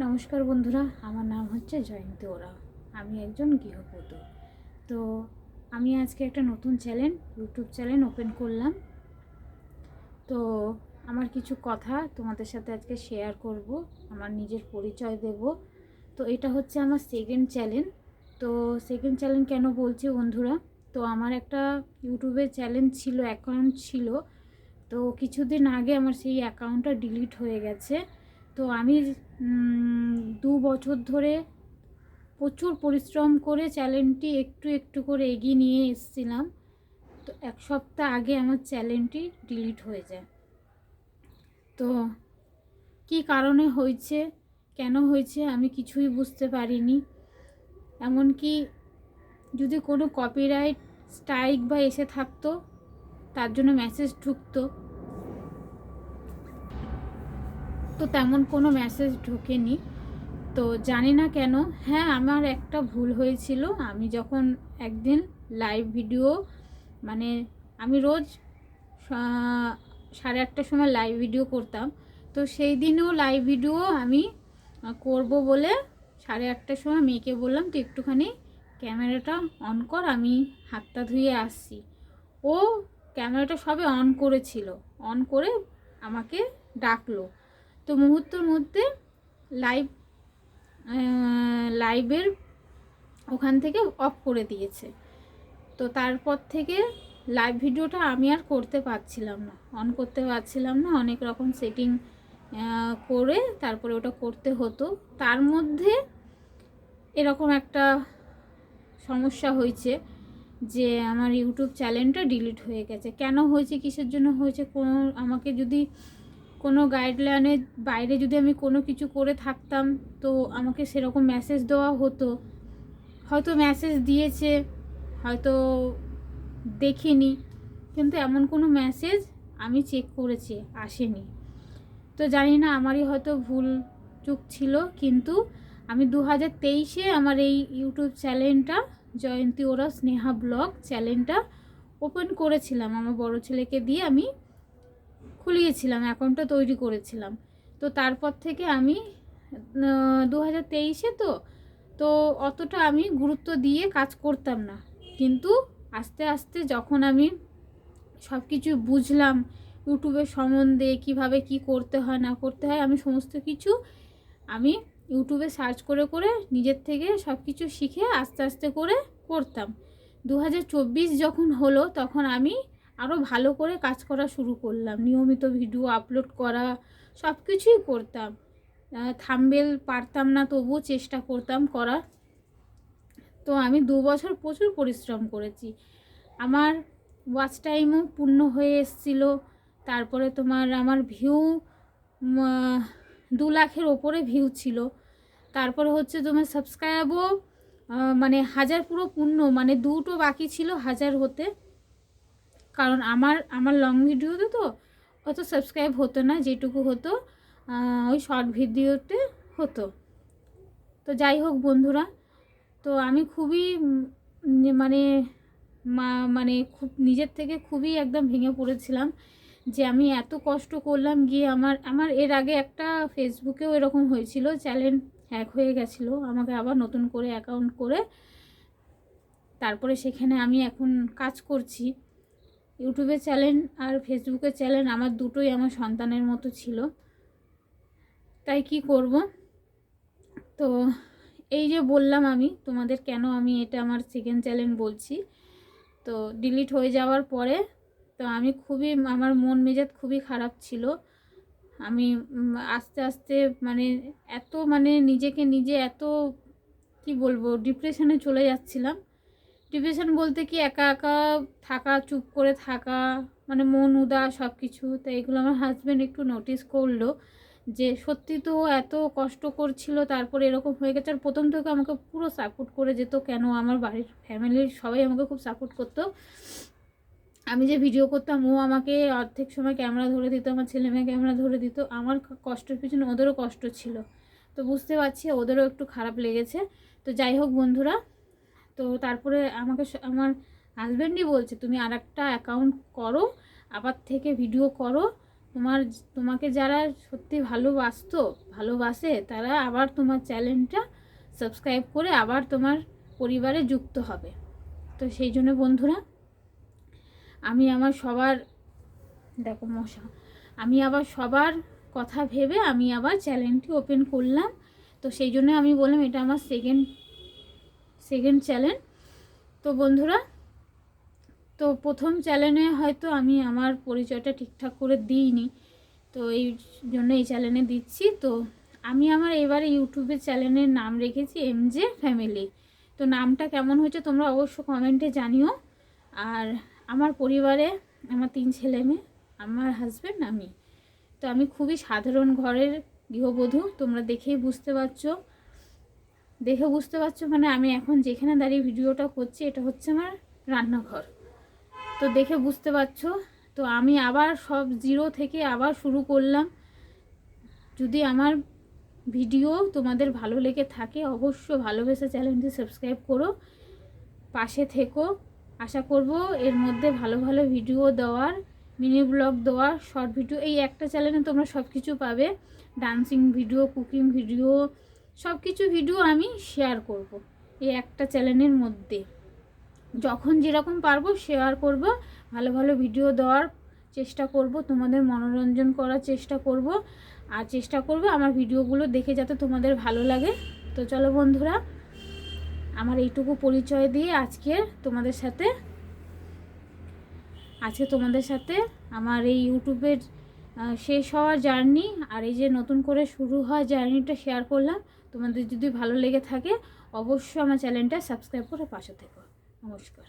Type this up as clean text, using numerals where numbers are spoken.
নমস্কার বন্ধুরা, আমার নাম হচ্ছে জয়ন্তী ওরাও। আমি একজন গৃহবধূ। তো আমি আজকে একটা নতুন ইউটিউব চ্যানেল ওপেন করলাম। তো আমার কিছু কথা তোমাদের সাথে আজকে শেয়ার করব, আমার নিজের পরিচয় দেব। তো এটা হচ্ছে আমার সেকেন্ড চ্যানেল। তো সেকেন্ড চ্যানেল কেন বলছি বন্ধুরা, তো আমার একটা ইউটিউবের চ্যানেল ছিল, অ্যাকাউন্ট ছিল। তো কিছুদিন আগে আমার সেই অ্যাকাউন্টটা ডিলিট হয়ে গেছে। তো আমি 2 বছর ধরে প্রচুর পরিশ্রম করে চ্যানেলটি একটু একটু করে এগিয়ে নিয়ে এসেছিলাম। তো 1 সপ্তাহ আগে আমার চ্যানেলটি ডিলিট হয়ে যায়। তো কি কারণে হয়েছে, কেন হয়েছে আমি কিছুই বুঝতে পারিনি। এমনকি যদি কোনো কপিরাইট স্ট্রাইক বা এসে থাকতো, তার জন্য মেসেজ ঢুকতো, তো তেমন কোনো মেসেজ ঢোকেনি। তো জানি না কেন। হ্যাঁ, আমার একটা ভুল হয়েছিল। আমি যখন একদিন লাইভ ভিডিও, মানে আমি রোজ 8:30টার সময় লাইভ ভিডিও করতাম। তো সেই দিনও লাইভ ভিডিও আমি করব বলে 8:30টার সময় মেয়েকে বললাম, তুই একটুখানি ক্যামেরাটা অন কর, আমি হাতটা ধুয়ে আসছি। ও ক্যামেরাটা সবে অন করেছিল, অন করে আমাকে ডাকলো। তো মুহূর্তের মধ্যে লাইভের ওখান থেকে অফ করে দিয়েছে। তো তারপর থেকে লাইভ ভিডিওটা আমি আর করতে পারছিলাম না, অন করতে পারছিলাম না। অনেক রকম সেটিং করে তারপরে ওটা করতে হতো। তার মধ্যে এরকম একটা সমস্যা হয়েছে যে আমার ইউটিউব চ্যানেলটা ডিলিট হয়ে গেছে। কেন হয়েছে, কিসের জন্য হয়েছে, কোনো আমাকে যদি কোনো গাইডলাইনের বাইরে যদি আমি কোনো কিছু করে থাকতাম, তো আমাকে সেরকম মেসেজ দেওয়া হতো। হয়তো মেসেজ দিয়েছে, হয়তো দেখিনি, কিন্তু এমন কোনো মেসেজ আমি চেক করেছি আসেনি। তো জানি না, আমারই হয়তো ভুল চুক ছিল। কিন্তু আমি 2023-এ আমার এই ইউটিউব চ্যানেলটা, জয়ন্তী ওরাও স্নেহা ব্লগ চ্যানেলটা ওপেন করেছিলাম। আমার বড় ছেলেকে দিয়ে আমি খুলিয়েছিলাম, অ্যাকাউন্টটা তৈরি করেছিলাম। তো তারপর থেকে আমি 2023-এ তো তো অতটা আমি গুরুত্ব দিয়ে কাজ করতাম না। কিন্তু আস্তে আস্তে যখন আমি সব কিছু বুঝলাম, ইউটিউবের সম্বন্ধে কিভাবে কি করতে হয় না করতে হয়, আমি সমস্ত কিছু আমি ইউটিউবে সার্চ করে করে নিজের থেকে সব কিছু শিখে আস্তে আস্তে করে করতাম। 2024 যখন হলো, তখন আমি আরও ভালো করে কাজ করা শুরু করলাম, নিয়মিত ভিডিও আপলোড করা, সব কিছুই করতাম। থাম্বনেল পারতাম না, তবুও চেষ্টা করতাম করার। তো আমি 2 বছর প্রচুর পরিশ্রম করেছি। আমার ওয়াচ টাইমও পূর্ণ হয়ে এসেছিলো। তারপরে আমার ভিউ 2 লাখের ওপরে ভিউ ছিল। তারপরে হচ্ছে সাবস্ক্রাইবও মানে 1000 পুরো পূর্ণ, মানে 2টো বাকি ছিল 1000 হতে। কারণ আমার লং ভিডিওতে তো অত সাবস্ক্রাইব হতো না, যেটুকু হতো ওই শর্ট ভিডিওতে হতো। তো যাই হোক বন্ধুরা, তো আমি খুবই মানে মানে খুব নিজের থেকে খুবই একদম ভেঙে পড়েছিলাম যে আমি এত কষ্ট করলাম গিয়ে। আমার এর আগে একটা ফেসবুকেও এরকম হয়েছিল, চ্যানেল হ্যাক হয়ে গেছিলো। আমাকে আবার নতুন করে অ্যাকাউন্ট করে তারপরে সেখানে আমি এখন কাজ করছি। ইউটিউবের চ্যানেল আর ফেসবুকের চ্যানেল আমার দুটোই আমার সন্তানের মতো ছিল। তাই কি করব। তো এই যে বললাম আমি তোমাদের কেন আমি এটা আমার সেকেন্ড চ্যানেল বলছি। তো ডিলিট হয়ে যাওয়ার পরে তো আমি আমার মন মেজাজ খুবই খারাপ ছিল। আমি আস্তে আস্তে নিজেকে নিজে এত কি বলবো, ডিপ্রেশনে চলে যাচ্ছিলাম। ডিপ্রেশন বলতে কি, একা একা থাকা, চুপ করে থাকা, মানে মন উদাস সব কিছু। তো এগুলো আমার হাজব্যান্ড একটু নোটিস করলো যে সত্যি তো এত কষ্ট করছিল, তারপরে এরকম হয়ে গেছে। আর প্রথম থেকে আমাকে পুরো সাপোর্ট করে যেত, কেন আমার বাড়ির ফ্যামিলির সবাই আমাকে খুব সাপোর্ট করতো। আমি যে ভিডিও করতাম, ও আমাকে অর্ধেক সময় ক্যামেরা ধরে দিত, আমার ছেলে মেয়ে ক্যামেরা ধরে দিত। আমার কষ্টের পিছনে ওদেরও কষ্ট ছিল। তো বুঝতে পারছি ওদেরও একটু খারাপ লেগেছে। তো যাই হোক বন্ধুরা, তো তারপরে আমার হাজব্যান্ডই বলছে, তুমি আর একটা অ্যাকাউন্ট করো, আবার থেকে ভিডিও করো, তোমাকে যারা সত্যি ভালোবাসে তারা আবার তোমার চ্যানেলটা সাবস্ক্রাইব করে আবার তোমার পরিবারে যুক্ত হবে। তো সেই জন্য বন্ধুরা আমি আবার সবার কথা ভেবে আমি আবার চ্যানেলটি ওপেন করলাম। তো সেই জন্য আমি বললাম এটা আমার সেকেন্ড চ্যানেল। তো বন্ধুরা, তো প্রথম চ্যানেলে হয়তো আমি আমার পরিচয়টা ঠিকঠাক করে দিইনি, তো এই জন্য এই চ্যানেলে দিচ্ছি। তো আমি আমার এবারে ইউটিউবের চ্যানেলের নাম রেখেছি MJ ফ্যামিলি। তো নামটা কেমন হয়েছে তোমরা অবশ্য কমেন্টে জানিও। আর আমার পরিবারে আমার 3 ছেলে মেয়ে, আমার হাজব্যান্ড, আমি। তো আমি খুবই সাধারণ ঘরের গৃহবধূ, তোমরা দেখে বুঝতে পারছো মানে আমি এখন যেখানে দাঁড়িয়ে ভিডিওটা করছি এটা হচ্ছে আমার রান্নাঘর। তো দেখে বুঝতে পারছো। তো আমি আবার সব জিরো থেকে আবার শুরু করলাম। যদি আমার ভিডিও তোমাদের ভালো লেগে থাকে অবশ্য ভালোবেসে চ্যানেলটি সাবস্ক্রাইব করো, পাশে থেকো। আশা করব এর মধ্যে ভালো ভালো ভিডিও দেওয়ার, মিনি ব্লগ দেওয়ার, শর্ট ভিডিও, এই একটা চ্যানেলে তোমরা সব কিছু পাবে। ডান্সিং ভিডিও, কুকিং ভিডিও, সব কিছু ভিডিও আমি শেয়ার করব এই একটা চ্যানেলের মধ্যে। যখন যেরকম পারবো শেয়ার করব, ভালো ভালো ভিডিও দেওয়ার চেষ্টা করব, তোমাদের মনোরঞ্জন করার চেষ্টা করব, আর চেষ্টা করব আমার ভিডিওগুলো দেখে যাতে তোমাদের ভালো লাগে। তো চলো বন্ধুরা, আমার এইটুকু পরিচয় দিয়ে আজকে তোমাদের সাথে আমার এই ইউটিউবের শেষ হওয়ার জার্নি আর এই যে নতুন করে শুরু হওয়া জার্নিটা শেয়ার করলাম। তোমাদের যদি ভালো লেগে থাকে অবশ্যই আমার চ্যানেলটা সাবস্ক্রাইব করে পাশে থেকো। নমস্কার।